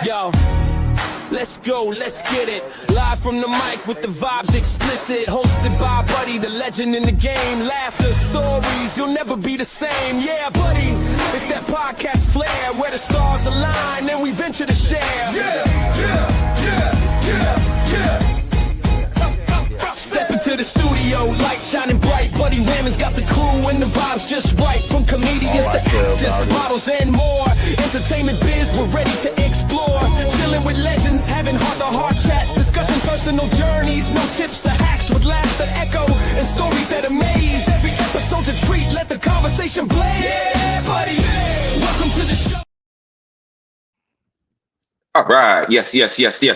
Yo, let's go, let's get it. Live from the mic with the vibes explicit. Hosted by Buddy, the legend in the game. Laughter, stories, you'll never be the same. Yeah, Buddy, it's that podcast flair where the stars align and we venture to share. Yeah. Step into the studio, light shining bright. Buddy Rahming's got the crew and the vibes just right. From comedians to actors, models and more. Entertainment biz, we're ready to explore. Chilling with legends, having heart-to-heart chats. Discussing personal journeys, no tips or hacks. With laughs that echo and stories that amaze. Every episode's a treat, let the conversation blaze. Yeah, buddy, welcome to the show. All right. Yes.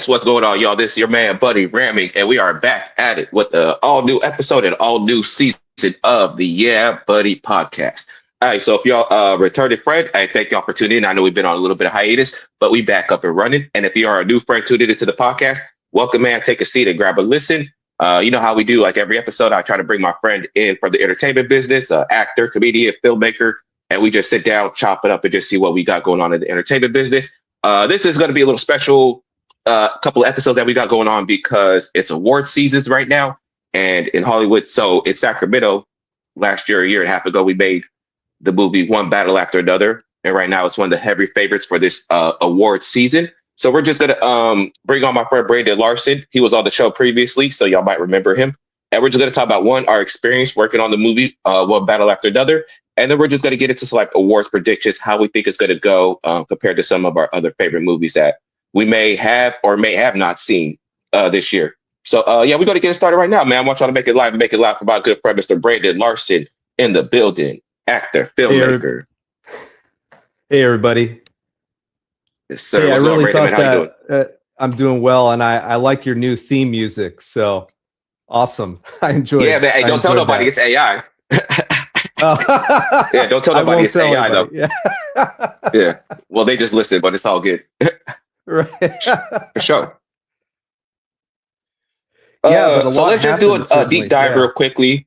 What's going on, y'all? This is your man, Buddy Rahming, and we are back at it with an all-new episode and all-new season of the Yeah Buddy podcast. All right, so if y'all returning friend, I thank y'all for tuning in. I know we've been on a little bit of hiatus, but we back up and running. And if you are a new friend tuning into the podcast, welcome, man. Take a seat and grab a listen. You know how we do, like every episode, I try to bring my friend in from the entertainment business, actor, comedian, filmmaker, and we just sit down, chop it up, and just see what we got going on in the entertainment business. This is going to be a little special couple of episodes that we got going on because it's award seasons right now. And in Hollywood, so in Sacramento, last year, a year and a half ago, we made the movie One Battle After Another. And right now it's one of the heavy favorites for this award season. So we're just going to bring on my friend Brandon Larson. He was on the show previously, so y'all might remember him. And we're just going to talk about our experience working on the movie One Battle After Another. And then we're just going to get into some like awards predictions, how we think it's going to go compared to some of our other favorite movies that we may have or may have not seen this year. So, we're going to get it started right now, man. I want y'all to make it live for my good friend, Mr. Brandon Larson in the building. Actor, filmmaker. Hey, everybody. Yes, sir. Hey, I really thought Brandon, that I'm doing well, and I like your new theme music. So awesome. I enjoy it. Yeah, man. Hey, don't tell nobody it's AI. Yeah, don't tell nobody it's AI, though. Yeah. Yeah. Well, they just listen, but it's all good. Right. For sure. Yeah, so let's just do a deep dive real quickly.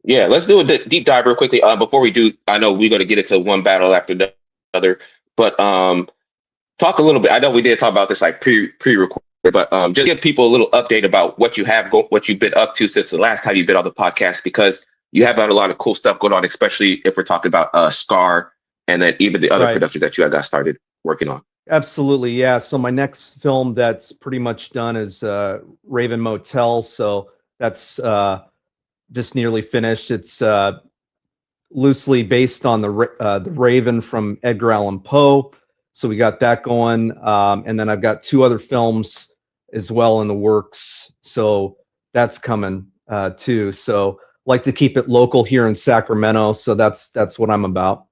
Yeah, let's do a deep dive real quickly. Before we do, I know we're going to get into One Battle After Another, but talk a little bit. I know we did talk about this like pre-recorded, but just give people a little update about what you have, what you've been up to since the last time you've been on the podcast, because you have had a lot of cool stuff going on, especially if we're talking about Scar and then even the other productions that you got started working on. Absolutely, yeah. So my next film that's pretty much done is Raven Motel. So that's just nearly finished. It's loosely based on the Raven from Edgar Allan Poe. So we got that going. And then I've got 2 other films as well in the works. So that's coming too. So like to keep it local here in Sacramento. So that's what I'm about.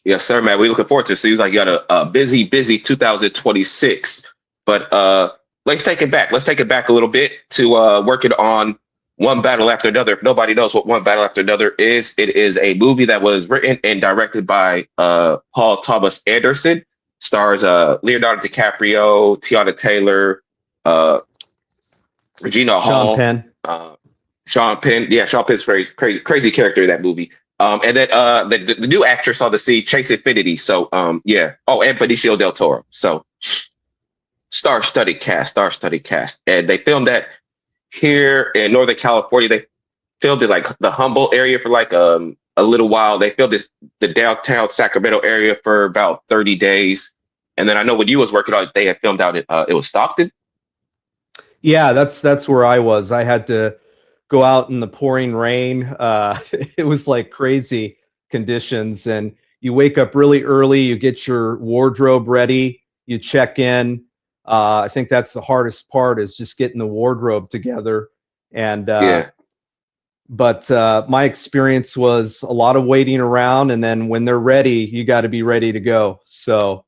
Yes, sir, man. We're looking forward to it. Seems like you got a busy 2026. But let's take it back. Let's take it back a little bit to working on One Battle After Another. If nobody knows what One Battle After Another is, it is a movie that was written and directed by Paul Thomas Anderson. Stars Leonardo DiCaprio, Teyana Taylor, Regina Hall, Sean Penn. Yeah, Sean Penn's very crazy character in that movie. And then the new actress on the scene, Chase Infinity. So yeah. Oh, and Benicio del Toro. So star-studded cast. And they filmed that here in Northern California. They filmed it like the Humboldt area for like a little while. They filmed the downtown Sacramento area for about 30 days. And then I know when you was working on it, they had filmed out it was Stockton. Yeah, that's where I was. I had to go out in the pouring rain. It was like crazy conditions, and you wake up really early, you get your wardrobe ready, you check in. I think that's the hardest part, is just getting the wardrobe together. And but my experience was a lot of waiting around, and then when they're ready, you got to be ready to go. So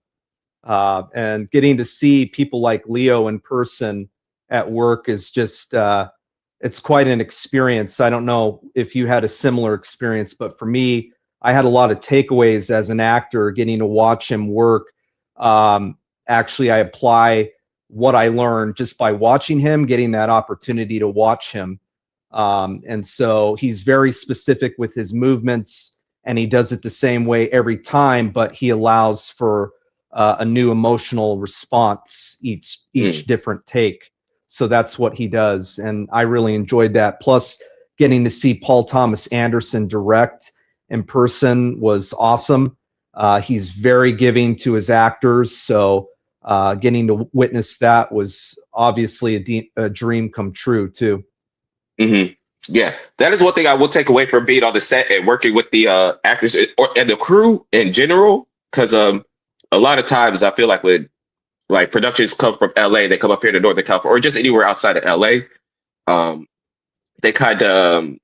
and getting to see people like Leo in person at work is just it's quite an experience. I don't know if you had a similar experience, but for me, I had a lot of takeaways as an actor getting to watch him work. Actually, I apply what I learned just by watching him, getting that opportunity to watch him. And so he's very specific with his movements and he does it the same way every time, but he allows for a new emotional response each different take. So that's what he does, and I really enjoyed that. Plus, getting to see Paul Thomas Anderson direct in person was awesome. He's very giving to his actors, so getting to witness that was obviously a dream come true too. Mm-hmm. Yeah, that is one thing I will take away from being on the set and working with the actors and the crew in general. Because a lot of times I feel like when like productions come from LA, they come up here to Northern California or just anywhere outside of LA, they kind of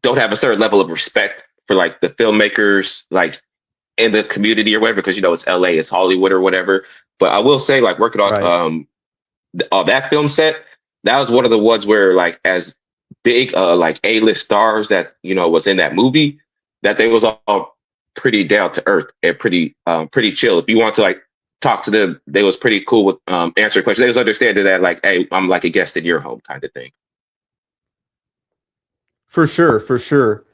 don't have a certain level of respect for like the filmmakers, like in the community or whatever, because you know it's LA, it's Hollywood or whatever. But I will say, like working on on that film set, that was one of the ones where like as big like A-list stars that you know was in that movie, that they was all pretty down to earth and pretty chill. If you want to like talk to them, they was pretty cool with answering questions. They was understanding that like, hey, I'm like a guest in your home kind of thing. For sure.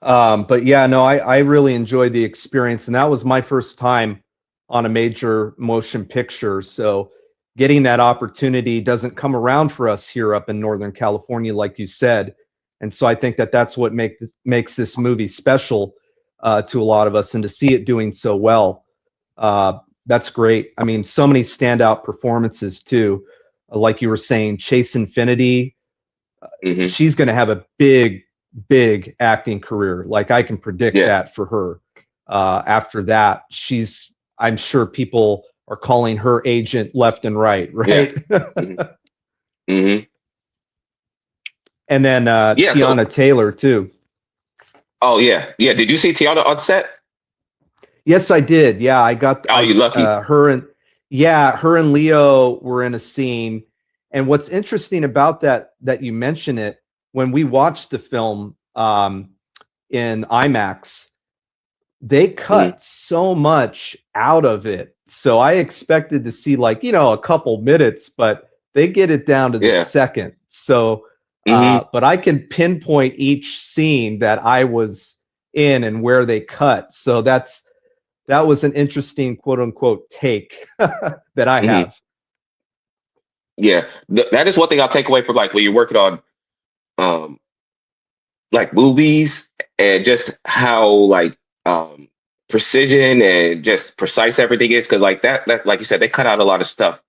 But yeah, no, I really enjoyed the experience, and that was my first time on a major motion picture. So getting that opportunity doesn't come around for us here up in Northern California, like you said. And so I think that that's what makes this movie special to a lot of us, and to see it doing so well, that's great. I mean, so many standout performances too. Like you were saying, Chase Infinity, she's going to have a big acting career. Like I can predict that for her. After that, I'm sure people are calling her agent left and right. Mm-hmm. And then Teyana Taylor too. Oh yeah. Did you see Teyana on set? Yes, I did. Yeah, I got. Oh, you lucky. Her and Leo were in a scene. And what's interesting about that you mention it, when we watched the film in IMAX, they cut so much out of it. So I expected to see like, a couple minutes, but they get it down to the second. So, but I can pinpoint each scene that I was in and where they cut. So that was an interesting quote unquote take that I have. Yeah, that is one thing I'll take away from like when you're working on like movies, and just how like precision and just precise everything is, because like that like you said, they cut out a lot of stuff,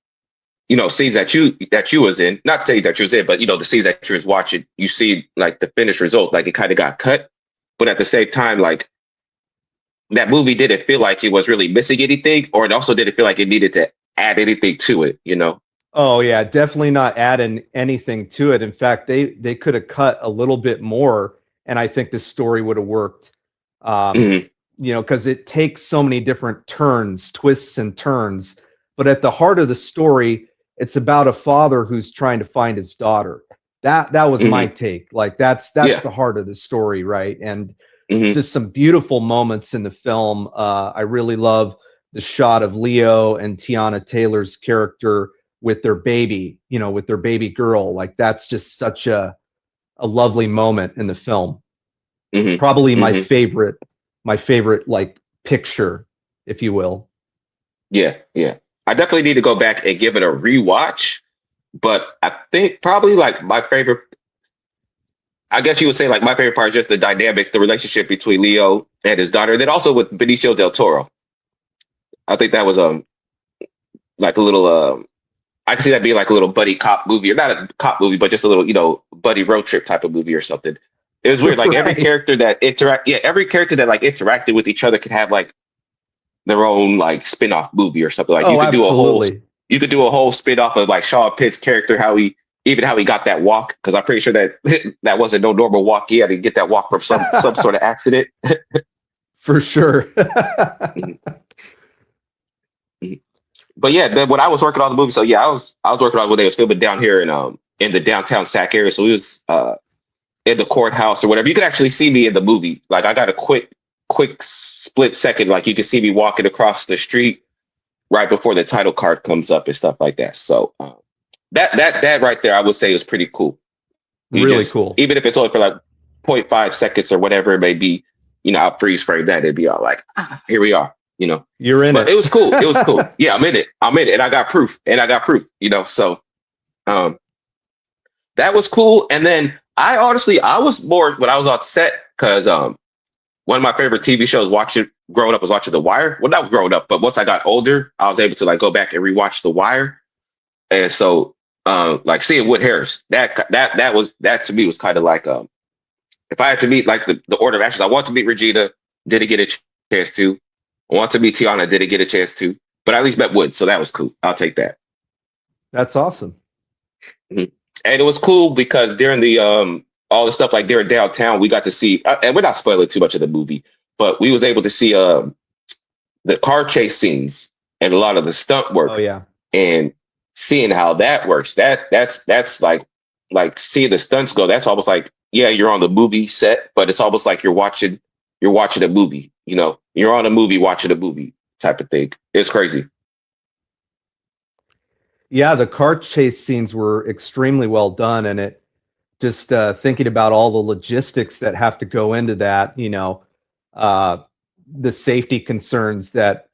scenes that you was in, not to say that you was in, but the scenes that you was watching, you see like the finished result, like it kind of got cut, but at the same time, like that movie didn't feel like it was really missing anything, or it also didn't feel like it needed to add anything to it. Oh yeah, definitely not adding anything to it. In fact, they could have cut a little bit more, and I think the story would have worked. Because it takes so many different twists and turns. But at the heart of the story, it's about a father who's trying to find his daughter. That was my take. Like that's the heart of the story, right? And it's just some beautiful moments in the film. I really love the shot of Leo and Teyana Taylor's character with their baby, with their baby girl. Like that's just such a lovely moment in the film. Probably my favorite like picture, if you will. Yeah. I definitely need to go back and give it a rewatch. But I think probably like my favorite, I guess you would say like my favorite part is just the dynamic, the relationship between Leo and his daughter, and then also with Benicio del Toro. I think that was like a little I can see that being like a little buddy cop movie, or not a cop movie, but just a little, buddy road trip type of movie or something. It was weird. Like every character that like interacted with each other could have like their own like spin-off movie or something. Like you could do a whole spin-off of like Sean Pitt's character, how he got that walk, because I'm pretty sure that that wasn't no normal walk. He had to get that walk from some sort of accident. For sure. But yeah, then when I was working on the movie, so yeah, I was working on when they was filming down here in the downtown Sac area. So it was in the courthouse or whatever. You could actually see me in the movie. Like I got a quick split second, like you could see me walking across the street right before the title card comes up and stuff like that. So that right there, I would say is pretty cool. Really cool. Even if it's only for like 0.5 seconds or whatever it may be, I'll freeze frame that. It'd be all like, here we are, You're in but it. it was cool. It was cool. Yeah, I'm in it. And I got proof. So that was cool. And then I was bored when I was on set because one of my favorite TV shows growing up was watching The Wire. Well, not growing up, but once I got older, I was able to like go back and rewatch The Wire. And so like seeing Wood Harris, that to me was kind of like if I had to meet like the order of actions, I want to meet Regina, didn't get a chance to. I want to meet Teyana, didn't get a chance to, but I at least met Wood, so that was cool. I'll take that. That's awesome. Mm-hmm. And it was cool because during the all the stuff like during downtown, we got to see, and we're not spoiling too much of the movie, but we was able to see the car chase scenes and a lot of the stunt work. Oh yeah. And seeing how that works, that's like seeing the stunts go. That's almost like, yeah, you're on the movie set, but it's almost like you're watching a movie. You're on a movie watching a movie type of thing. It's crazy. Yeah, the car chase scenes were extremely well done, and it just thinking about all the logistics that have to go into that, the safety concerns that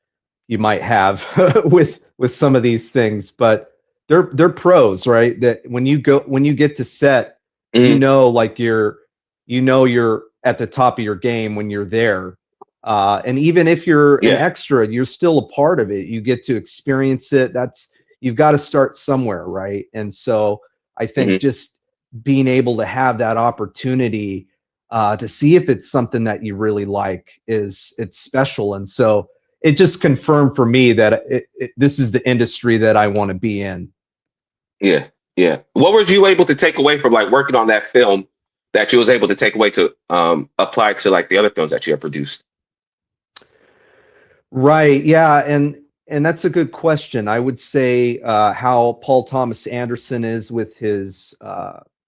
you might have with some of these things, but they're pros, right? That when you get to set, like you're at the top of your game when you're there. And even if you're an extra, you're still a part of it. You get to experience it. You've got to start somewhere, right? And so I think just being able to have that opportunity to see if it's something that you really like it's special. And so it just confirmed for me that this is the industry that I want to be in. Yeah. Yeah. What were you able to take away from like working on that film that you was able to take away to apply to like the other films that you have produced? Right. Yeah. And that's a good question. I would say how Paul Thomas Anderson is with his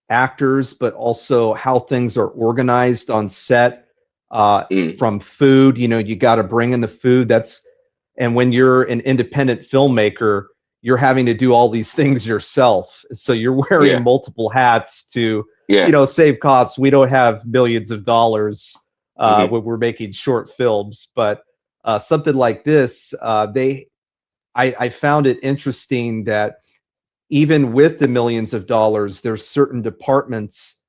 actors, but also how things are organized on set from food. You got to bring in the food. And when you're an independent filmmaker, you're having to do all these things yourself. So you're wearing multiple hats to, save costs. We don't have millions of dollars when we're making short films, but something like this, I found it interesting that even with the millions of dollars, there's certain departments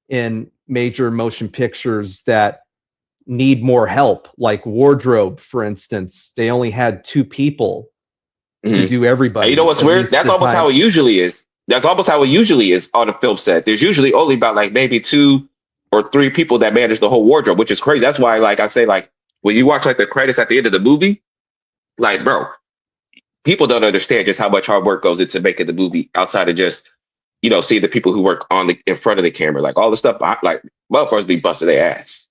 in major motion pictures that need more help, like wardrobe, for instance. They only had 2 people to do everybody. And you know what's weird? That's almost how it usually is. That's almost how it usually is on a film set. There's usually only about like maybe 2 or 3 people that manage the whole wardrobe, which is crazy. That's why, like I say, like when you watch like the credits at the end of the movie, like, bro, people don't understand just how much hard work goes into making the movie outside of just, see the people who work in front of the camera, like all the stuff, like motherfuckers be busting their ass.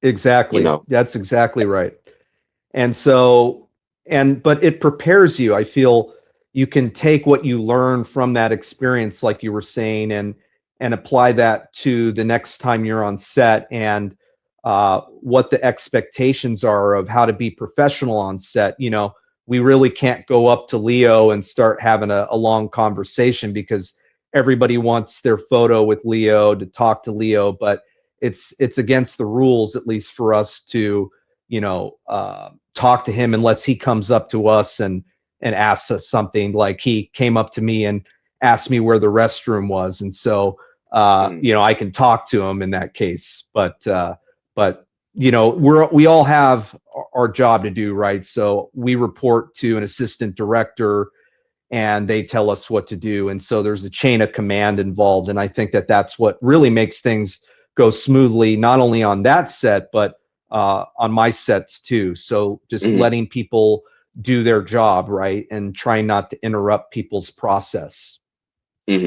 Exactly. That's exactly right. And so, but it prepares you. I feel you can take what you learn from that experience, like you were saying, and apply that to the next time you're on set and what the expectations are of how to be professional on set. We really can't go up to Leo and start having a long conversation because everybody wants their photo with Leo, to talk to Leo, but it's against the rules, at least for us, to talk to him unless he comes up to us and asks us something. Like he came up to me and asked me where the restroom was, and so I can talk to him in that case. But we all have our job to do, right? So we report to an assistant director and they tell us what to do. And so there's a chain of command involved. And I think that that's what really makes things go smoothly, not only on that set, but on my sets too. So just letting people do their job, right? And trying not to interrupt people's process. All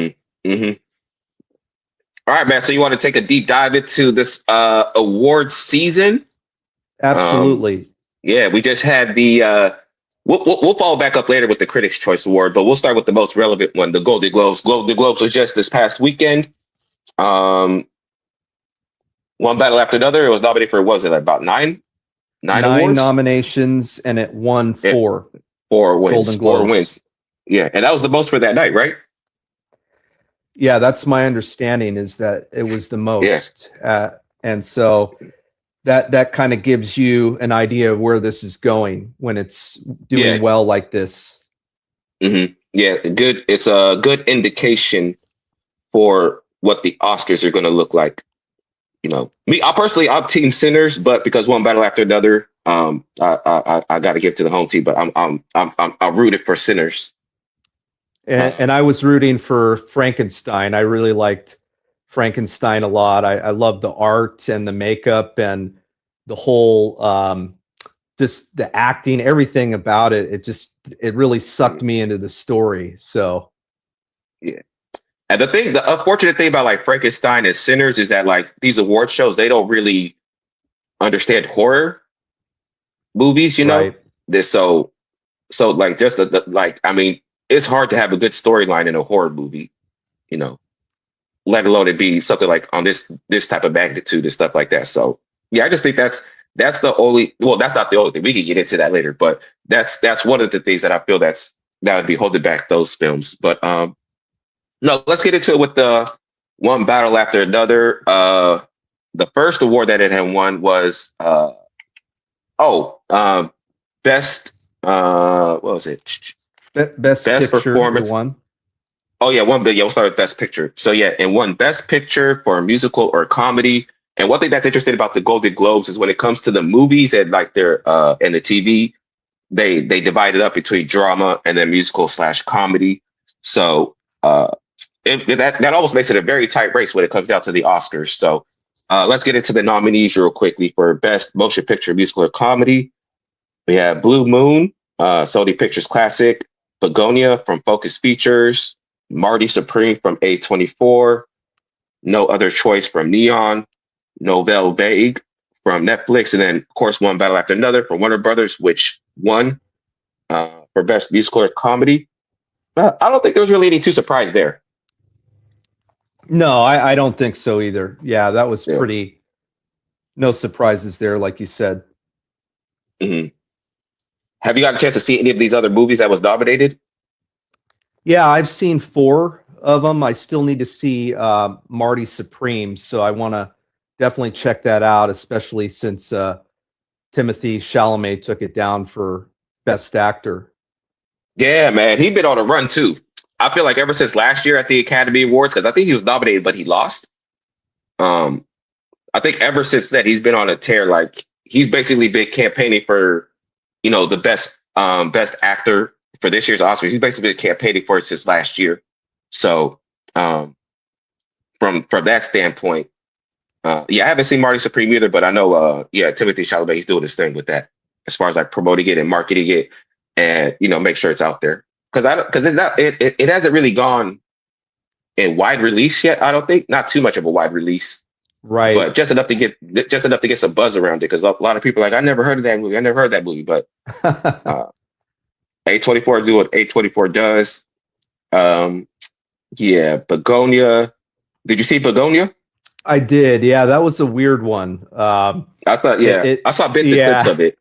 right, man. So you want to take a deep dive into this awards season? Absolutely. We just had the. We'll follow back up later with the Critics' Choice Award, but we'll start with the most relevant one, the Golden Globes. Golden Globes was just this past weekend. One battle after another. It was nominated for, was it about nine awards? Nominations, and it won 4. 4 wins. Golden Globes. 4 wins. Yeah, and that was the most for that night, right? Yeah, that's my understanding, is that it was the most. And so that kind of gives you an idea of where this is going when it's doing well like this. Yeah, good. It's a good indication for what the Oscars are going to look like. You know, me, I'm team Sinners, but because one battle after another, I got to give to the home team. But I'm rooted for Sinners. And I was rooting for Frankenstein. I really liked Frankenstein a lot. I love the art and the makeup and the whole just the acting, everything about it. It really sucked me into the story. So yeah. And the unfortunate thing about like Frankenstein and Sinners is that like these award shows, they don't really understand horror movies, you know. Right. This so like just like I mean, it's hard to have a good storyline in a horror movie, you know, let alone it be something like on this type of magnitude and stuff like that. So yeah, I just think that's the only, well, that's not the only thing. We can get into that later, but that's one of the things that I feel that would be holding back those films. But no, let's get into it with the one battle after another. The first award that it had won was best what was it? Best picture performance. One. Oh yeah, we'll start with best picture. So yeah, and won best picture for a musical or comedy. And one thing that's interesting about the Golden Globes is when it comes to the movies and like their and the TV, they divide it up between drama and then musical / comedy. So that almost makes it a very tight race when it comes down to the Oscars. So let's get into the nominees real quickly for best motion picture, musical or comedy. We have Blue Moon, Sony Pictures Classic, Begonia from Focus Features, Marty Supreme from A24, No Other Choice from Neon, Nouvelle Vague from Netflix, and then of course One Battle After Another from Warner Brothers, which won for best musical or comedy. I don't think there was really any too surprise there. No, I don't think so either. Yeah, that was pretty. No surprises there, like you said. Mm-hmm. Have you got a chance to see any of these other movies that was nominated? Yeah, I've seen 4 of them. I still need to see Marty Supreme, so I want to definitely check that out, especially since Timothée Chalamet took it down for Best Actor. Yeah, man, he's been on a run too. I feel like ever since last year at the Academy Awards, because I think he was nominated, but he lost. I think ever since then, he's been on a tear. Like he's basically been campaigning for, you know, the best actor for this year's Oscars. He's basically been campaigning for it since last year. So from that standpoint, I haven't seen Marty Supreme either, but I know, Timothée Chalamet, he's doing his thing with that as far as like promoting it and marketing it, and you know, make sure it's out there because it's not it hasn't really gone in wide release yet. I don't think not too much of a wide release, right? But just enough to get some buzz around it because a lot of people are like, I never heard of that movie. But A24 do what A24 does. Begonia. Did you see Begonia? I did. Yeah, that was a weird one. I thought, I saw bits and clips of it.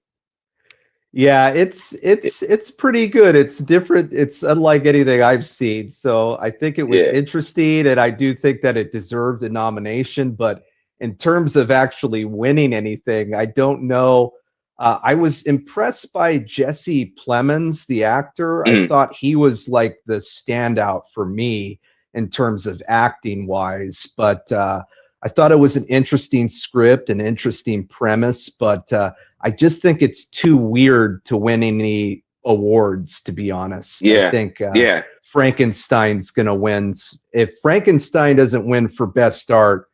Yeah, it's pretty good. It's different. It's unlike anything I've seen. So I think it was interesting, and I do think that it deserved a nomination. But in terms of actually winning anything, I don't know. I was impressed by Jesse Plemons, the actor. I thought he was like the standout for me in terms of acting wise. But I thought it was an interesting script, an interesting premise, but I just think it's too weird to win any awards, to be honest. I think Frankenstein's going to win. If Frankenstein doesn't win for Best Art,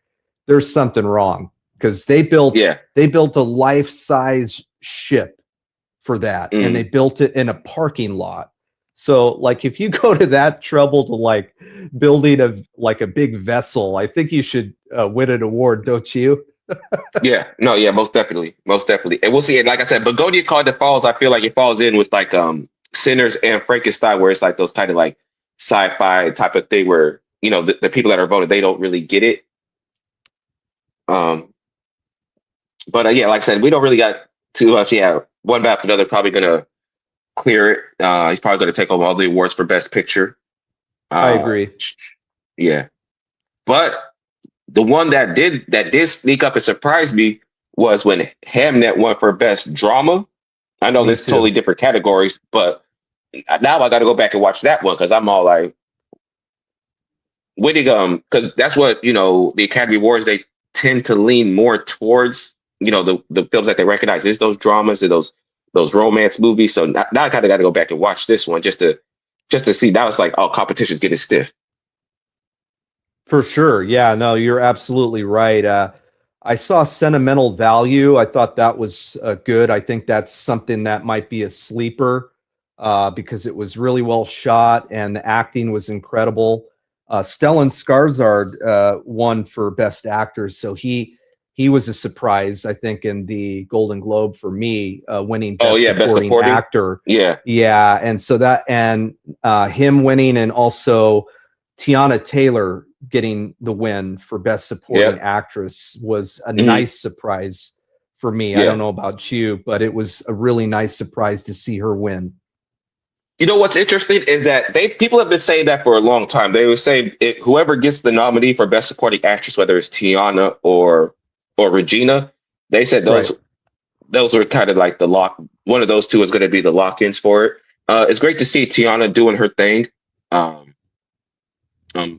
there's something wrong because they built a life-size ship for that, and they built it in a parking lot. So like if you go to that trouble to like building a big vessel, I think you should win an award, don't you? Most definitely. And we'll see. And like I said, Begonia called it falls. I feel like it falls in with like Sinners and Frankenstein, where it's like those kind of like sci-fi type of thing where, you know, the people that are voted, they don't really get it. But like I said, we don't really got too much. One after another, probably gonna clear it. He's probably gonna take home all the awards for Best Picture. I agree. Yeah, but The one that did sneak up and surprise me was when Hamnet won for best drama. I know Me there's too. totally different categories, but now I got to go back and watch that one because I'm all like, winning because that's what the Academy Awards, they tend to lean more towards the films that they recognize is those dramas and those romance movies. So now I kind of got to go back and watch this one just to see. Now it's like, oh, competition's getting stiff. For sure. Yeah, no, you're absolutely right. I saw Sentimental Value. I thought that was good. I think that's something that might be a sleeper because it was really well shot and the acting was incredible. Stellan Skarsgård won for Best Actor, so he was a surprise, I think, in the Golden Globe for me, winning Best Supporting Actor. Yeah, and so him winning, and also Teyana Taylor getting the win for Best Supporting Actress was a nice surprise for me. I don't know about you, but it was a really nice surprise to see her win. You know what's interesting is that people have been saying that for a long time. They would say whoever gets the nominee for Best Supporting Actress, whether it's Teyana or Regina, they said those were kind of like the lock. One of those two is going to be the lock-ins for it. It's great to see Teyana doing her thing.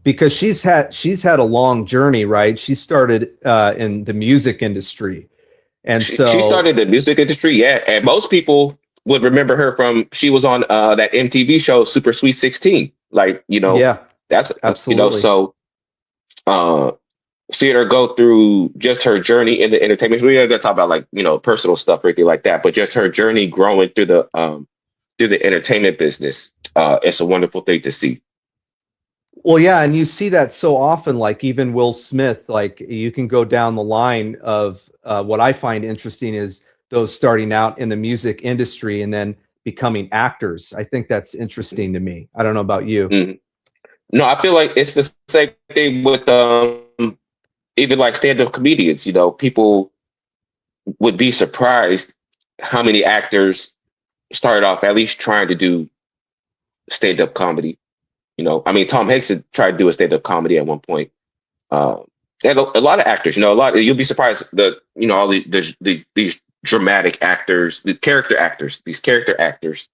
Because she's had a long journey, right? She started in the music industry, and she started the music industry, and most people would remember her from she was on that MTV show Super Sweet 16. That's absolutely. So seeing her go through just her journey in the entertainment, we don't talk about personal stuff or anything like that, but just her journey growing through the entertainment business, it's a wonderful thing to see. Well, yeah, and you see that so often, like even Will Smith, like you can go down the line of what I find interesting is those starting out in the music industry and then becoming actors. I think that's interesting to me. I don't know about you. Mm-hmm. No, I feel like it's the same thing with even like stand-up comedians. People would be surprised how many actors started off at least trying to do stand-up comedy. I mean, Tom Hanks had tried to do a stand-up comedy at one point. And a lot of actors, you'll be surprised all these dramatic actors, these character actors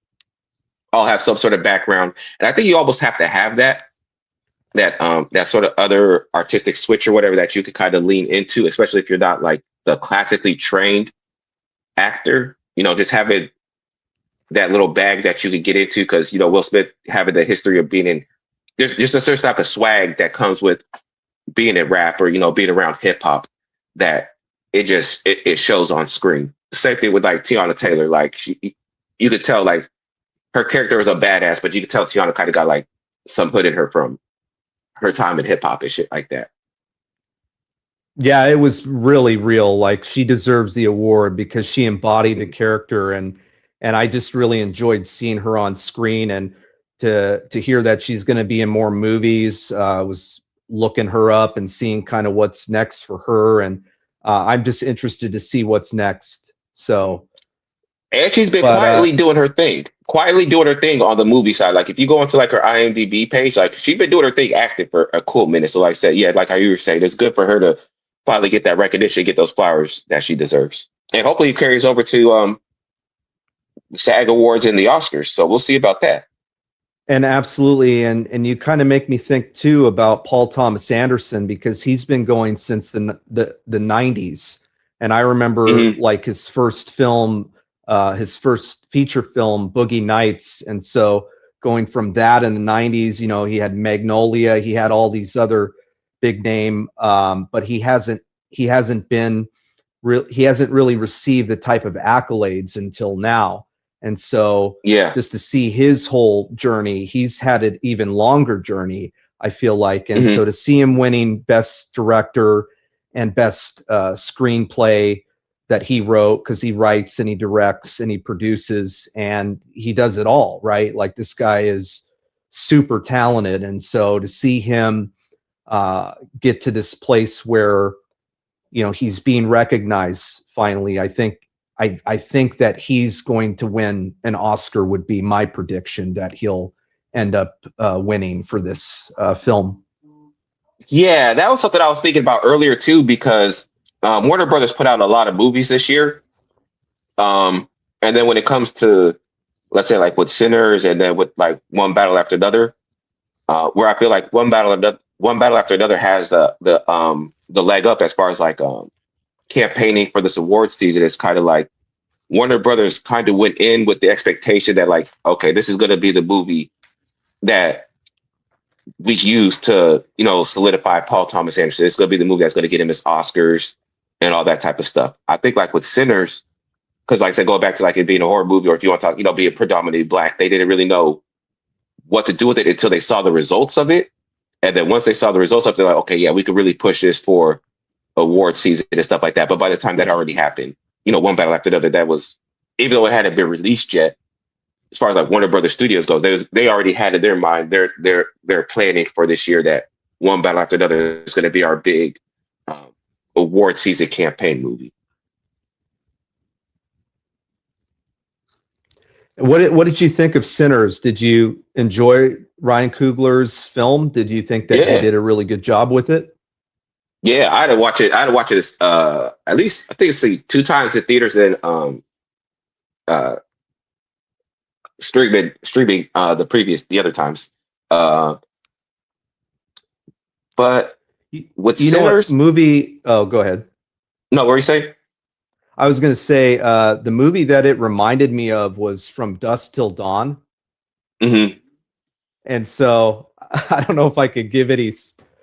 all have some sort of background. And I think you almost have to have that sort of other artistic switch or whatever that you could kind of lean into, especially if you're not like the classically trained actor, just having that little bag that you could get into, because Will Smith having the history of being in, there's just a certain type of swag that comes with being in rap or being around hip hop that it shows on screen. Same thing with like Teyana Taylor. Like you could tell like her character was a badass, but you could tell Teyana kind of got like some hood in her from her time in hip hop and shit like that. Yeah, it was really real. Like she deserves the award because she embodied the character, and I just really enjoyed seeing her on screen, and to hear that she's going to be in more movies. Was looking her up and seeing kind of what's next for her, and I'm just interested to see what's next. So, and she's been quietly doing her thing on the movie side. Like if you go into like her IMDb page, like she's been doing her thing active for a cool minute. So like I said, yeah, like how you were saying, it's good for her to finally get that recognition, get those flowers that she deserves, and hopefully it carries over to SAG Awards and the Oscars. So we'll see about that. And absolutely, and you kind of make me think too about Paul Thomas Anderson, because he's been going since the 90s, and I remember like his first film, his first feature film, Boogie Nights, and so going from that in the 90s, he had Magnolia, he had all these other big name, but he hasn't really received the type of accolades until now. And so just to see his whole journey, he's had an even longer journey, I feel like. And so to see him winning Best Director and Best Screenplay that he wrote, because he writes and he directs and he produces and he does it all, right? Like this guy is super talented. And so to see him get to this place where, he's being recognized finally, I think that he's going to win an Oscar, would be my prediction, that he'll end up winning for this film. Yeah, that was something I was thinking about earlier too, because Warner Brothers put out a lot of movies this year. And then when it comes to, let's say, like with Sinners, and then with like One Battle After Another, where I feel like One Battle After Another has the leg up as far as like campaigning for this awards season. It's kind of like Warner Brothers kind of went in with the expectation that, like, okay, this is going to be the movie that we use to, solidify Paul Thomas Anderson. It's going to be the movie that's going to get him his Oscars and all that type of stuff. I think like with Sinners, because like I said, going back to like it being a horror movie, or if you want to talk, being predominantly Black, they didn't really know what to do with it until they saw the results of it. And then once they saw the results of it, they're like, okay, yeah, we could really push this for award season and stuff like that. But by the time that already happened, One Battle After Another, that was, even though it hadn't been released yet, as far as like Warner Brothers Studios goes, they already had in their mind, they're planning for this year that One Battle After Another is going to be our big award season campaign movie. What did you think of Sinners? Did you enjoy Ryan Coogler's film? Did you think that he did a really good job with it? Yeah, I had to watch it. I had to watch it at least, I think it's 2 times in theaters, and streaming the other times. But with Sinners, movie. Oh, go ahead. No, what were you saying? I was going to say the movie that it reminded me of was From Dusk Till Dawn. Mm-hmm. And so I don't know if I could give any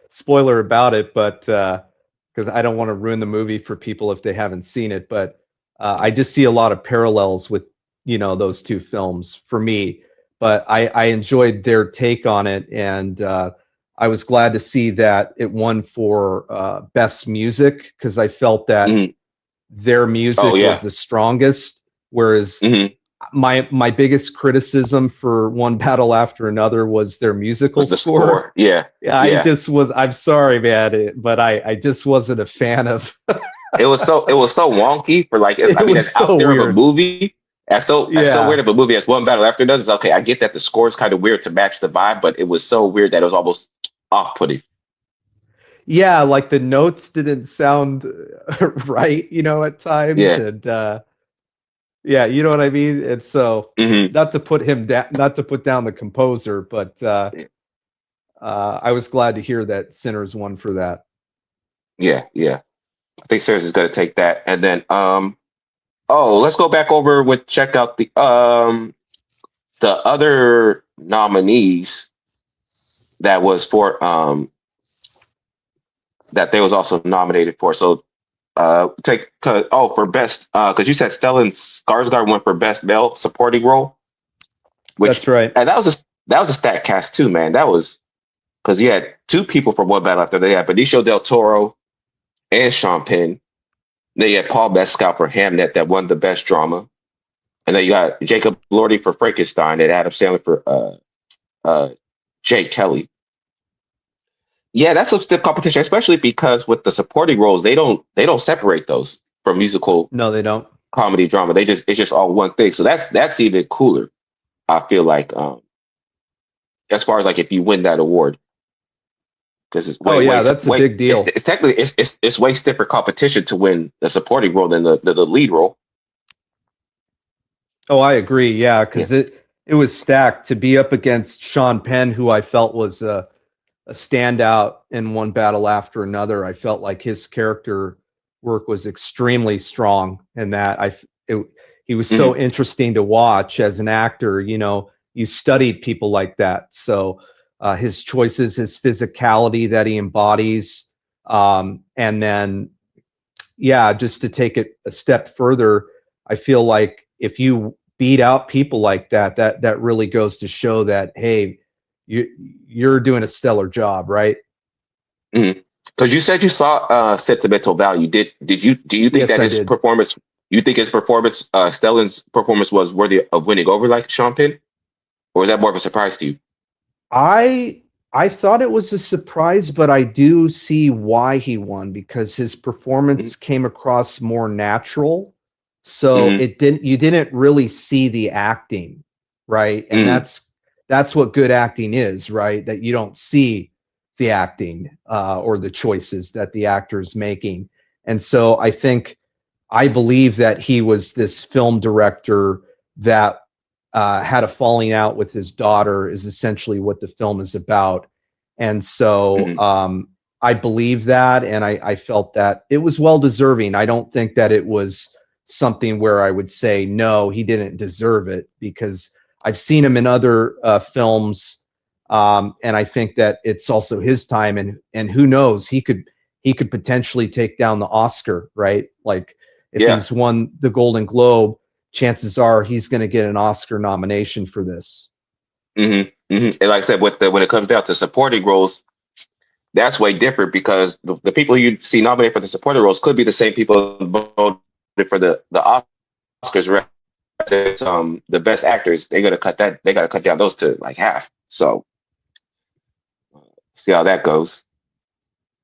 spoiler about it, but because I don't want to ruin the movie for people if they haven't seen it. But I just see a lot of parallels with those two films for me. But I enjoyed their take on it, and I was glad to see that it won for Best Music, because I felt that their music was the strongest, whereas my biggest criticism for One Battle After Another was their musical score. I'm sorry, man, but I just wasn't a fan of. it was so wonky for like, it's so out there weird. Of a movie. That's so weird of a movie as One Battle After Another. It's okay, I get that the score is kind of weird to match the vibe, but it was so weird that it was almost off-putting. Yeah, like the notes didn't sound right, at times. Yeah. And you know what I mean? And so not to put down the composer, but I was glad to hear that Sinners won for that. Yeah. I think Sinners is gonna take that. And then let's go back over check out the other nominees that was for that they was also nominated for. So for best, because you said Stellan Skarsgård went for best male supporting role. That's right. And that was a stat cast too, man. That was because you had 2 people for One Battle After. They had Benicio del Toro and Sean Penn. Then you had Paul Mescal for Hamnet that won the best drama. And then you got Jacob Elordi for Frankenstein and Adam Sandler for Jay Kelly. Yeah, that's a stiff competition, especially because with the supporting roles, they don't separate those from musical. No, they don't. Comedy, drama. It's just all one thing. So that's even cooler. I feel like as far as like if you win that award, because it's that's a big deal. It's technically it's way stiffer competition to win the supporting role than the lead role. Oh, I agree. Yeah, because it was stacked to be up against Sean Penn, who I felt was a standout in One Battle After Another. I felt like his character work was extremely strong, and that he was so interesting to watch as an actor. You studied people like that, so his choices, his physicality that he embodies, and then just to take it a step further, I feel like if you beat out people like that, that really goes to show that, hey, you're doing a stellar job, right? Because you said you saw Sentimental Value. Do you think that his performance? You think his performance, Stellan's performance, was worthy of winning over like Sean Penn, or is that more of a surprise to you? I thought it was a surprise, but I do see why he won, because his performance came across more natural. So you didn't really see the acting, right? And that's what good acting is, right? That you don't see the acting or the choices that the actor is making. And so I believe that he was this film director that had a falling out with his daughter, is essentially what the film is about. And so I believe that, and I felt that it was well deserving. I don't think that it was something where I would say, no, he didn't deserve it, because I've seen him in other films, and I think that it's also his time, and who knows, he could potentially take down the Oscar, right? Like if he's won the Golden Globe, chances are he's going to get an Oscar nomination for this. And like I said, when it comes down to supporting roles, that's way different, because the people you see nominated for the supporting roles could be the same people voted for the Oscars. Right? The best actors, they got to cut down those to like half. So see how that goes.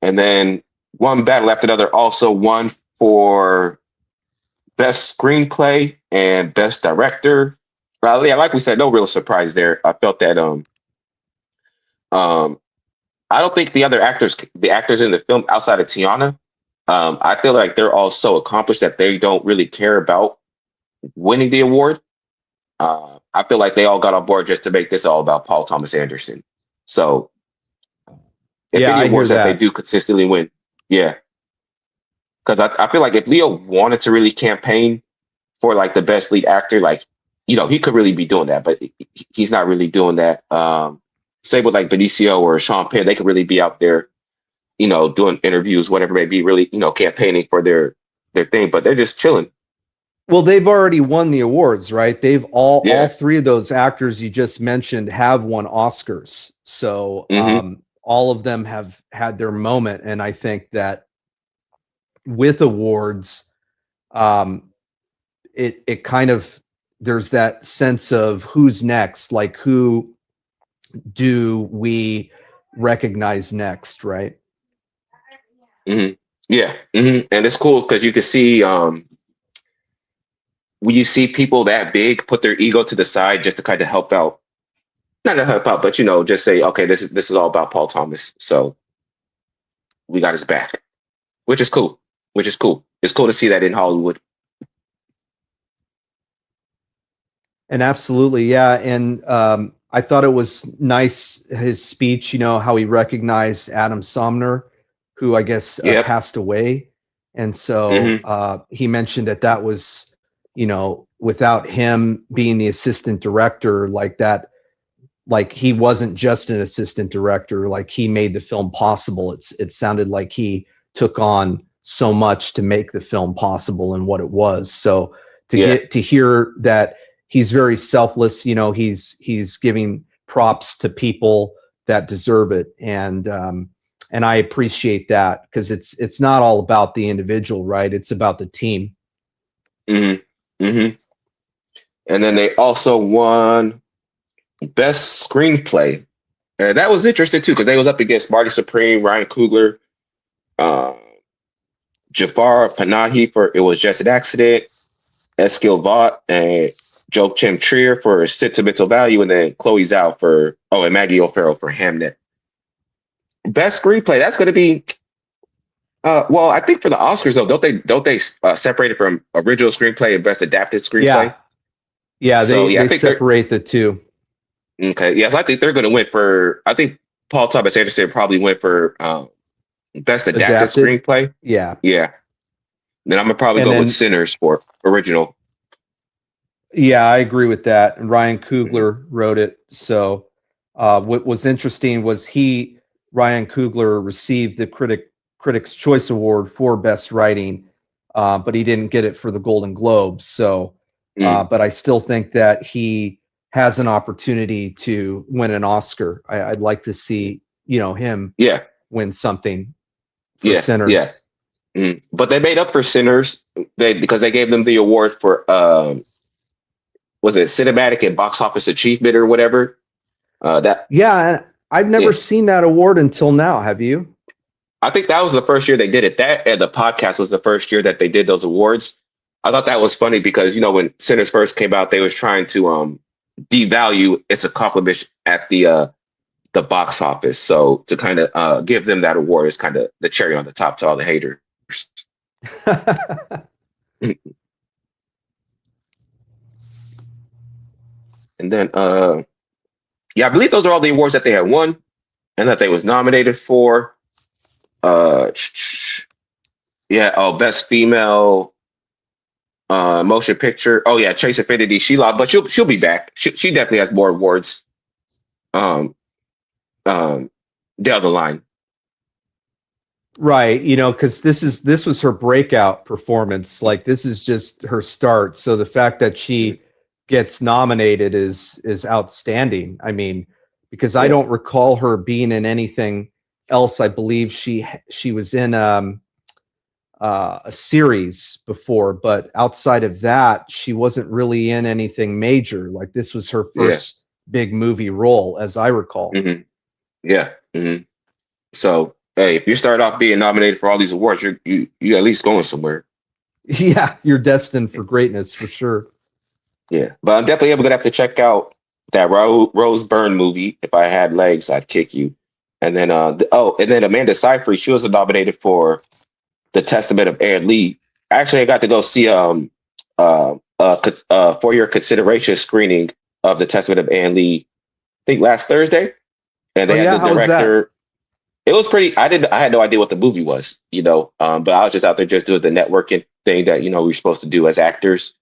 And then one battle after another also won for best screenplay and best director. Well, yeah, like we said, no real surprise there. I felt that I don't think the actors in the film outside of Teyana, I feel like they're all so accomplished that they don't really care about winning the award. I feel like they all got on board just to make this all about Paul Thomas Anderson. So if any awards that they do consistently win, because I feel like if Leo wanted to really campaign for like the best lead actor, like, you know, he could really be doing that, but he's not really doing that. Same with like Benicio or Sean Penn, they could really be out there, you know, doing interviews, whatever it may be, really, you know, campaigning for their thing, but they're just chilling. Well, they've already won the awards, right? They've all three of those actors you just mentioned have won Oscars. So all of them have had their moment. And I think that with awards, it kind of, there's that sense of who's next, like who do we recognize next, right? And it's cool because you can see when you see people that big put their ego to the side just to kind of help out, not to help out, but, you know, just say, okay, this is all about Paul Thomas, so we got his back, which is cool. It's cool to see that in Hollywood. And absolutely, yeah. And I thought it was nice, his speech, you know, how he recognized Adam Somner, who I guess passed away. And so he mentioned that was, you know, without him being the assistant director like that, like he wasn't just an assistant director, like he made the film possible. It sounded like he took on so much to make the film possible and what it was. So get to hear that he's very selfless, you know, he's giving props to people that deserve it. And I appreciate that, because it's not all about the individual, right? It's about the team. And then they also won best screenplay. And that was interesting too, because they was up against Marty Supreme, Ryan Coogler, Jafar Panahi for It Was Just an Accident, Eskil Vaught, and Joachim Trier for Sentimental Value, and then Chloe Zhao and Maggie O'Farrell for Hamnet. Best screenplay, that's going to be well, I think for the Oscars though, don't they separate it from original screenplay and best adapted screenplay? They separate the two. Okay, yes, I think they're going to win for. I think Paul Thomas Anderson probably went for best adapted screenplay. Yeah. Then I'm gonna probably go with Sinners for original. Yeah, I agree with that. And Ryan Coogler wrote it. So what was interesting was Ryan Coogler received the Critics' Choice Award for Best Writing, but he didn't get it for the Golden Globes. So, but I still think that he has an opportunity to win an Oscar. I'd like to see, you know, him win something for Sinners. But they made up for Sinners because they gave them the award for was it cinematic and box office achievement or whatever? I've never seen that award until now. Have you? I think that was the first year they did it. That and the podcast was the first year that they did those awards. I thought that was funny because, you know, when Sinners first came out, they was trying to devalue its accomplishment at the the box office. So to kind of give them that award is kind of the cherry on the top to all the haters. And then yeah, I believe those are all the awards that they had won and that they was nominated for. Yeah, oh, best female motion picture. Oh yeah, Chase Affinity. She lost, but she'll be back. She definitely has more awards down the line. Right, because this was her breakout performance. Like, this is just her start. So the fact that she gets nominated is outstanding. I mean, because I don't recall her being in anything else. I believe she was in a series before, but outside of that, she wasn't really in anything major. Like, this was her first big movie role, as I recall. Mm-hmm. Yeah. Mm-hmm. So, hey, if you start off being nominated for all these awards, you at least going somewhere. Yeah, you're destined for greatness for sure. Yeah, but I'm definitely gonna have to check out that Rose Byrne movie. If I had legs, I'd kick you. And then and then Amanda Seyfried, she was nominated for The Testament of Anne Lee. Actually, I got to go see for your consideration screening of The Testament of Anne Lee, I think last Thursday. And they had the director. It was pretty. I had no idea what the movie was, but I was just out there just doing the networking thing that we're supposed to do as actors.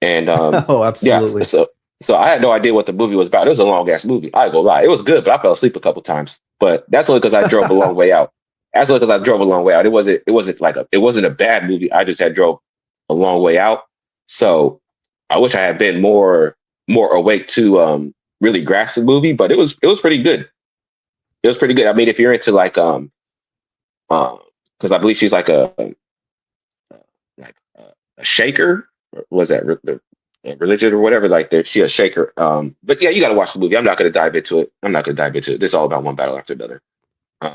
And oh, absolutely. Yeah, so I had no idea what the movie was about. It was a long ass movie. I go lie, it was good, but I fell asleep a couple times. But that's only because I drove a long way out. That's only because I drove a long way out. It wasn't a bad movie. I just had drove a long way out. So I wish I had been more awake to really grasp the movie. But it was pretty good. It was pretty good. I mean, if you're into like because I believe she's like a shaker. Was that the religion or whatever? Like that, she a shaker. But yeah, you got to watch the movie. I'm not going to dive into it. This is all about one battle after another.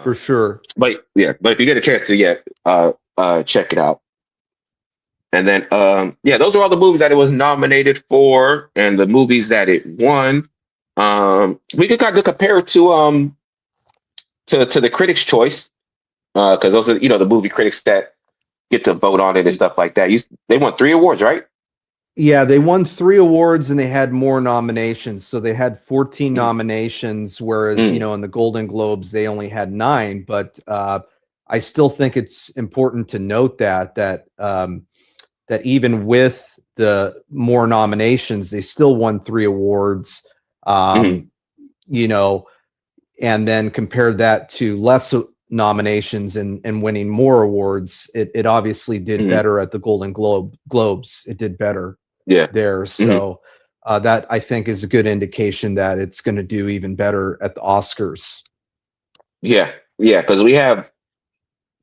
For sure. But if you get a chance to check it out. And then those are all the movies that it was nominated for, and the movies that it won. We could kind of compare it to the Critics' Choice, because those are the movie critics that get to vote on it and stuff like that. They won 3 awards, right? Yeah, they won 3 awards and they had more nominations. So they had 14 nominations, whereas, in the Golden Globes, they only had 9. But I still think it's important to note that even with the more nominations, they still won 3 awards, and then compare that to less nominations and winning more awards. It obviously did better at the Golden Globes. It did better there. So that, I think, is a good indication that it's going to do even better at the Oscars. Yeah, because we have,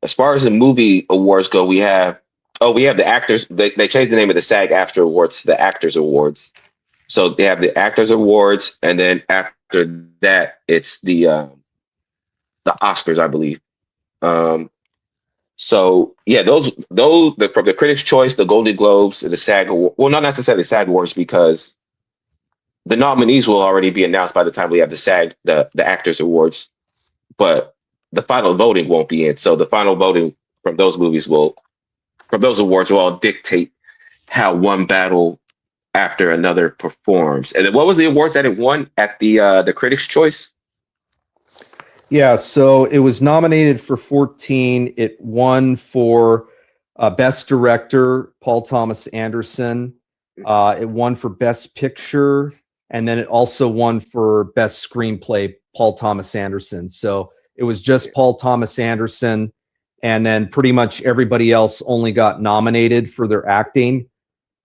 as far as the movie awards go, we have the actors. They changed the name of the SAG-AFTRA Awards to the Actors Awards. So they have the Actors Awards, and then after that, it's the Oscars, I believe. So yeah, those from the Critics' Choice, the Golden Globes, and the SAG Award. Well, not necessarily SAG Awards, because the nominees will already be announced by the time we have the Actors Awards, but the final voting won't be in. So the final voting from those awards will all dictate how one battle after another performs. And then what was the awards that it won at the Critics' Choice? Yeah, so it was nominated for 14. It won for Best Director, Paul Thomas Anderson. It won for Best Picture, and then it also won for Best Screenplay, Paul Thomas Anderson. So it was just Paul Thomas Anderson, and then pretty much everybody else only got nominated for their acting.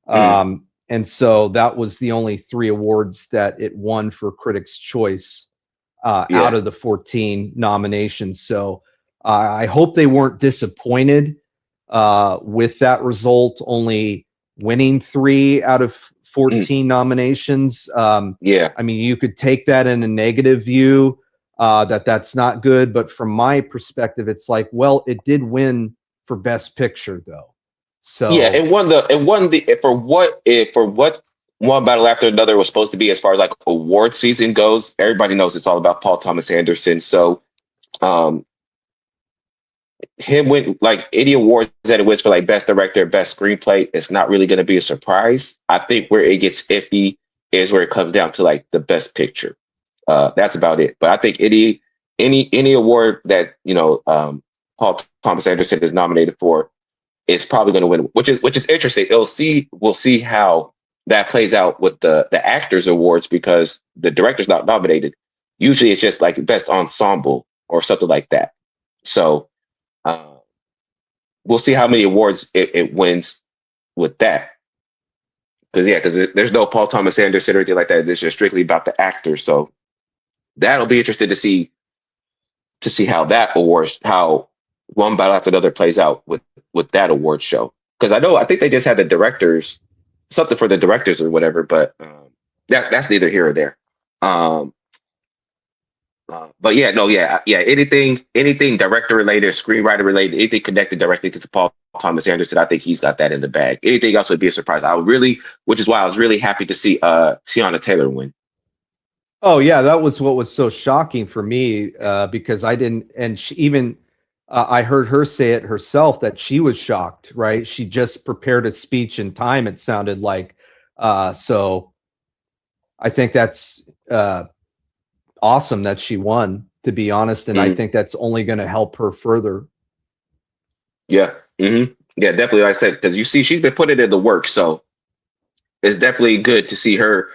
And so that was the only 3 awards that it won for Critics' Choice. Out of the 14 nominations. So I hope they weren't disappointed with that result, only winning 3 out of 14 nominations. I mean, you could take that in a negative view, that's not good. But from my perspective, it's like, well, it did win for Best Picture, though. So yeah, it won for what one battle after another was supposed to be as far as like award season goes. Everybody knows it's all about Paul Thomas Anderson. So him win like any awards that it wins for like best director, best screenplay, it's not really going to be a surprise. I think where it gets iffy is where it comes down to like the best picture. That's about it. But I think any award that Paul Thomas Anderson is nominated for is probably going to win, which is interesting. We'll see how that plays out with the actors awards, because the director's not nominated. Usually it's just like best ensemble or something like that. So we'll see how many awards it wins with that. Because there's no Paul Thomas Anderson or anything like that. This is just strictly about the actor. So that'll be interesting to see how that awards, how one battle after another plays out with that award show. Because I think they just had the directors, something for the directors or whatever, but that's neither here or there. But anything director related, screenwriter related, anything connected directly to Paul Thomas Anderson, I think he's got that in the bag. Anything else would be a surprise. Which is why I was really happy to see Teyana Taylor win. Oh yeah, that was what was so shocking for me, because I didn't, and she even I heard her say it herself that she was shocked. Right, she just prepared a speech in time. It sounded like, so I think that's awesome that she won, to be honest, and I think that's only going to help her further. Yeah, yeah, definitely. Like I said, because you see, she's been putting in the work, so it's definitely good to see her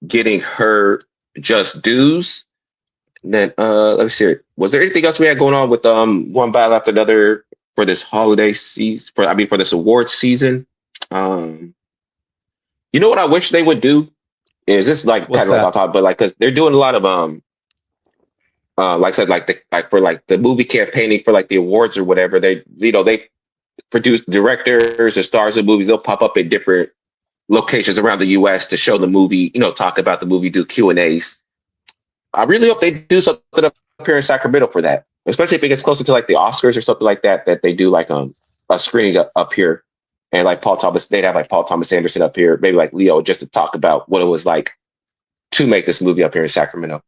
getting her just dues. And then let me see. Was there anything else we had going on with one battle after another for this holiday season? For this awards season? You know what I wish they would do is this like kind of like off top, but like because they're doing a lot of like I said, for the movie campaigning for like the awards or whatever. They produce directors or stars of movies. They'll pop up in different locations around the U.S. to show the movie, talk about the movie, do Q&As. I really hope they do something up here in Sacramento for that, especially if it gets closer to like the Oscars or something like that, that they do like a screening up here. And like they'd have like Paul Thomas Anderson up here, maybe like Leo, just to talk about what it was like to make this movie up here in Sacramento.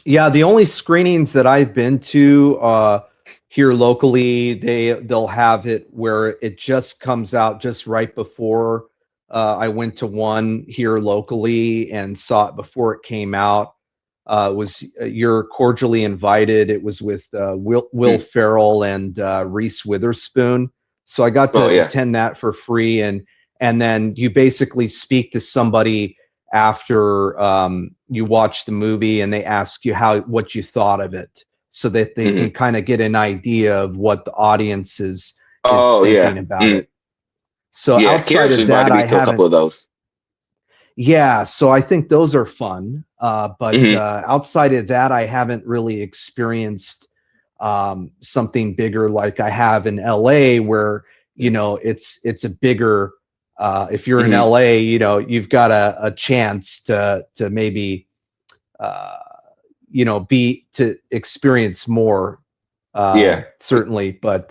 Yeah, the only screenings that I've been to here locally, they'll have it where it just comes out just right before. I went to one here locally and saw it before it came out. It was You're Cordially Invited. It was with Will Ferrell and Reese Witherspoon. So I got to attend that for free, and then you basically speak to somebody after you watch the movie, and they ask you what you thought of it, so that they can kind of get an idea of what the audience is thinking about it. So outside of that, I haven't. A couple of those. Yeah, so I think those are fun, but outside of that, I haven't really experienced something bigger like I have in LA, where it's a bigger. If you're in LA, you've got a chance to maybe to experience more. Certainly, but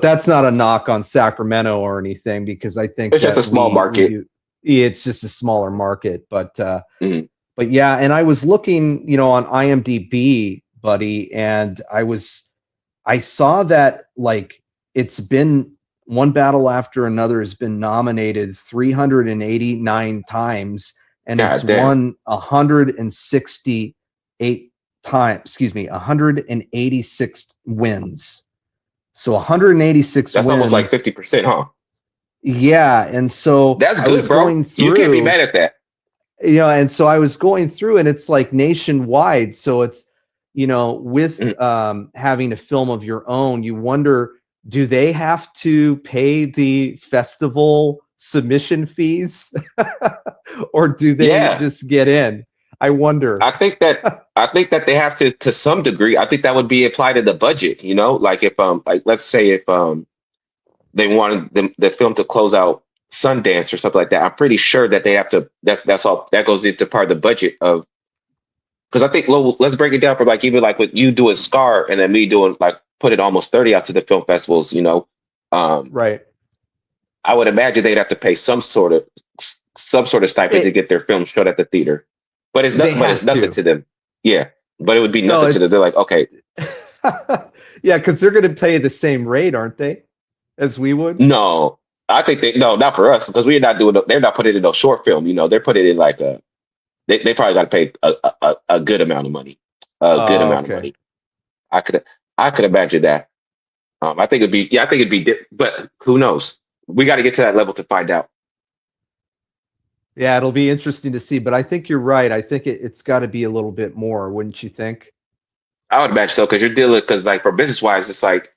that's not a knock on Sacramento or anything, because I think it's just a small market. It's just a smaller market, but yeah. And I was looking, on IMDb, Buddy, and I saw that like it's been One Battle After Another has been nominated 389 times, and it's won 168 times. 186 wins. So 186 That's wins. Almost like 50%, huh? Yeah, and so that's good, bro. You can't be mad at that. And so I was going through, and it's like nationwide. So it's with having a film of your own, you wonder, do they have to pay the festival submission fees, or do they just get in? I wonder. I think that they have to some degree. I think that would be applied to the budget. Like if let's say if they wanted the film to close out Sundance or something like that, I'm pretty sure that they have to. That's all that goes into part of the budget of. Because I think let's break it down for like even like with you doing Scar and then me doing like putting almost 30 out to the film festivals. Right. I would imagine they'd have to pay some sort of some sort of stipend to get their film showed at the theater. But it's nothing to them. Yeah, but it would be nothing to them. They're like, okay. Yeah, because they're going to pay the same rate, aren't they, as we would? No, I think not for us, because we're not doing. They're not putting it in no short film. You know, they're putting it in like a. They probably got to pay a good amount of money. A good amount of money. I could imagine that. I think it'd be, but who knows? We got to get to that level to find out. Yeah, it'll be interesting to see, but I think you're right. I think it's got to be a little bit more, wouldn't you think? I would imagine so, because you're dealing, because like for business wise, it's part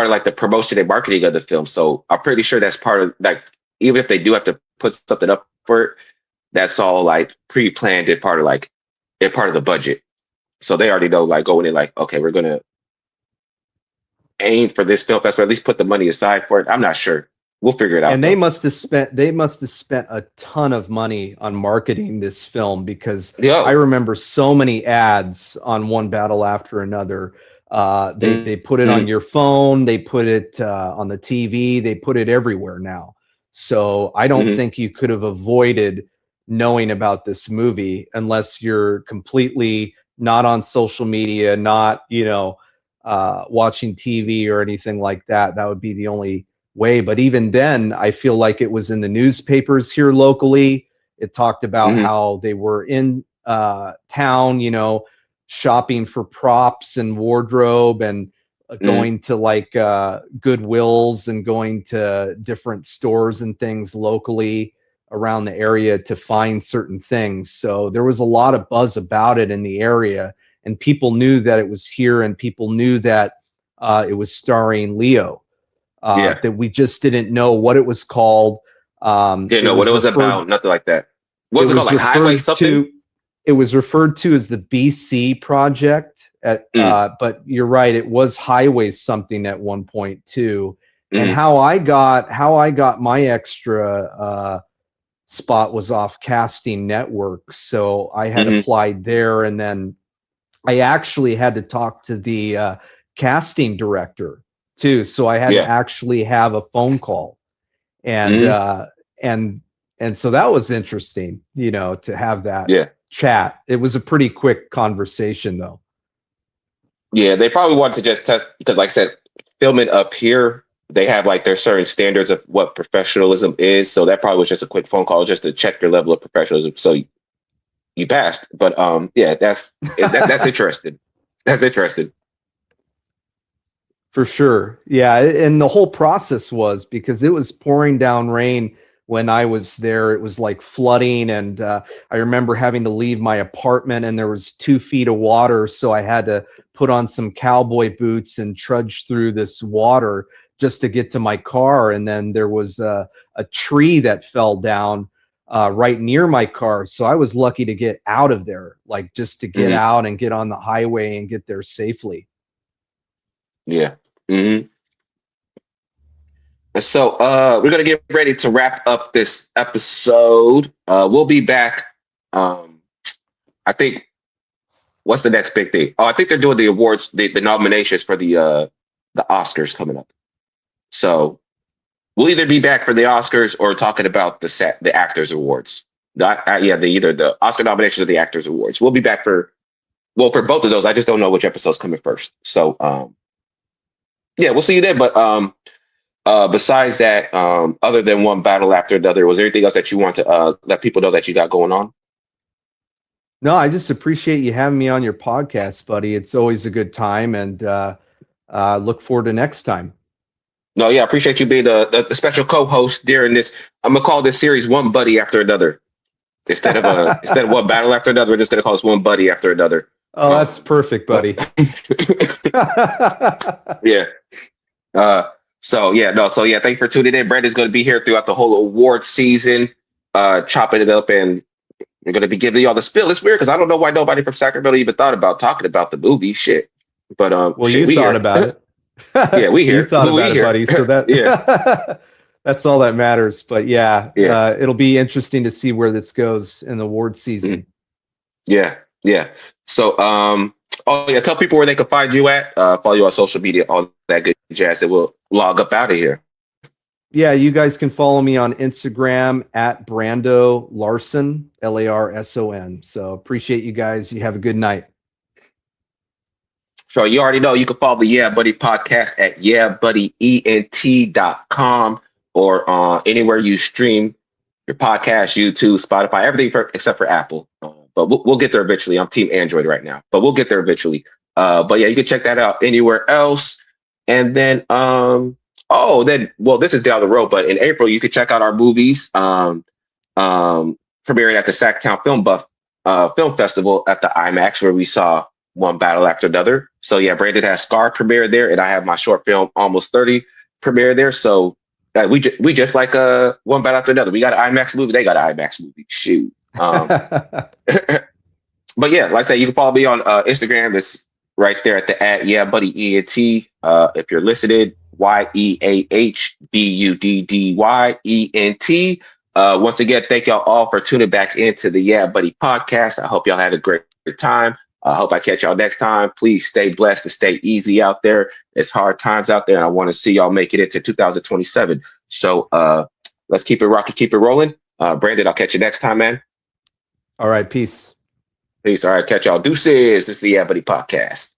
of like the promotion and marketing of the film. So I'm pretty sure that's part of, like, even if they do have to put something up for it, that's all like pre-planned and part of the budget. So they already know, like, going in like, okay, we're gonna aim for this film festival, at least put the money aside for it. I'm not sure. We'll figure it out. And they must have spent a ton of money on marketing this film, because I remember so many ads on One Battle After Another. They put it on your phone, they put it on the TV, they put it everywhere now. So I don't think you could have avoided knowing about this movie unless you're completely not on social media, not, watching TV or anything like that. That would be the only way. But even then, I feel like it was in the newspapers here locally. It talked about how they were in town, shopping for props and wardrobe, and going to like Goodwills and going to different stores and things locally around the area to find certain things. So there was a lot of buzz about it in the area, and people knew that it was here, and people knew that it was starring Leo. That we just didn't know what it was called. Didn't know what it was about, nothing like that. What was it called, like Highway something? It was referred to as the BC project, but you're right, it was Highway something at one point too. And how I got my extra spot was off Casting Network, so I had applied there, and then I actually had to talk to the casting director too, so I had to actually have a phone call, and so that was interesting, to have that chat. It was a pretty quick conversation though. Yeah, they probably wanted to just test, because like I said, filming up here, they have like their certain standards of what professionalism is, so that probably was just a quick phone call just to check your level of professionalism, so you passed. But that's interesting. That's interesting. For sure. Yeah. And the whole process was, because it was pouring down rain when I was there. It was like flooding. And I remember having to leave my apartment, and there was 2 feet of water. So I had to put on some cowboy boots and trudge through this water just to get to my car. And then there was a tree that fell down right near my car. So I was lucky to get out of there, like just to get out and get on the highway and get there safely. Yeah. So we're gonna get ready to wrap up this episode. We'll be back. I think, what's the next big thing? Oh, I think they're doing the awards, the nominations for the Oscars coming up. So we'll either be back for the Oscars or talking about the Actors Awards. Either the Oscar nominations or the Actors Awards. We'll be back for both of those. I just don't know which episode's coming first. So we'll see you there. But besides that, other than One Battle After Another, was there anything else that you want to let people know that you got going on? No, I just appreciate you having me on your podcast, buddy. It's always a good time, and look forward to next time. No, yeah, I appreciate you being the special co-host during this. I'm gonna call this series One Buddy After Another. Instead of One Battle After Another, we're just gonna call this One Buddy After Another. Oh, that's perfect, buddy. Yeah. Thank you for tuning in. Brandon's going to be here throughout the whole award season, chopping it up, and we're going to be giving you all the spill. It's weird because I don't know why nobody from Sacramento even thought about talking about the movie. Shit. But you thought about it. Yeah, we here. You thought about it, buddy. So that that's all that matters. But it'll be interesting to see where this goes in the award season. Yeah. So tell people where they can find you at, follow you on social media, all that good jazz, that will log up out of here. Yeah, you guys can follow me on Instagram at Brando Larson, Larson. So appreciate you guys. You have a good night. So you already know you can follow the Yeah Buddy podcast at yeahbuddyent.com or anywhere you stream your podcast, YouTube, Spotify, everything except for Apple. But we'll get there eventually. I'm Team Android right now, but we'll get there eventually. But yeah, you can check that out anywhere else. And then, this is down the road, but in April, you can check out our movies premiering at the Sacktown Film Festival at the IMAX, where we saw one battle after another. So yeah, Brandon has Scar premiere there, and I have my short film Almost 30 premiere there. So we just like one battle after another. We got an IMAX movie, they got an IMAX movie. Shoot. But yeah, like I say, you can follow me on Instagram. It's right there at the @YeahBuddyENT. If you're listening, YeahBuddyENT. Once again, thank y'all all for tuning back into the Yeah Buddy podcast. I hope y'all had a great time. I hope I catch y'all next time. Please stay blessed and stay easy out there. It's hard times out there, and I want to see y'all make it into 2027. So let's keep it rocking, keep it rolling. Brandon, I'll catch you next time, man. All right, peace. Peace. All right, catch y'all. Deuces. This is the Yeah Buddy podcast.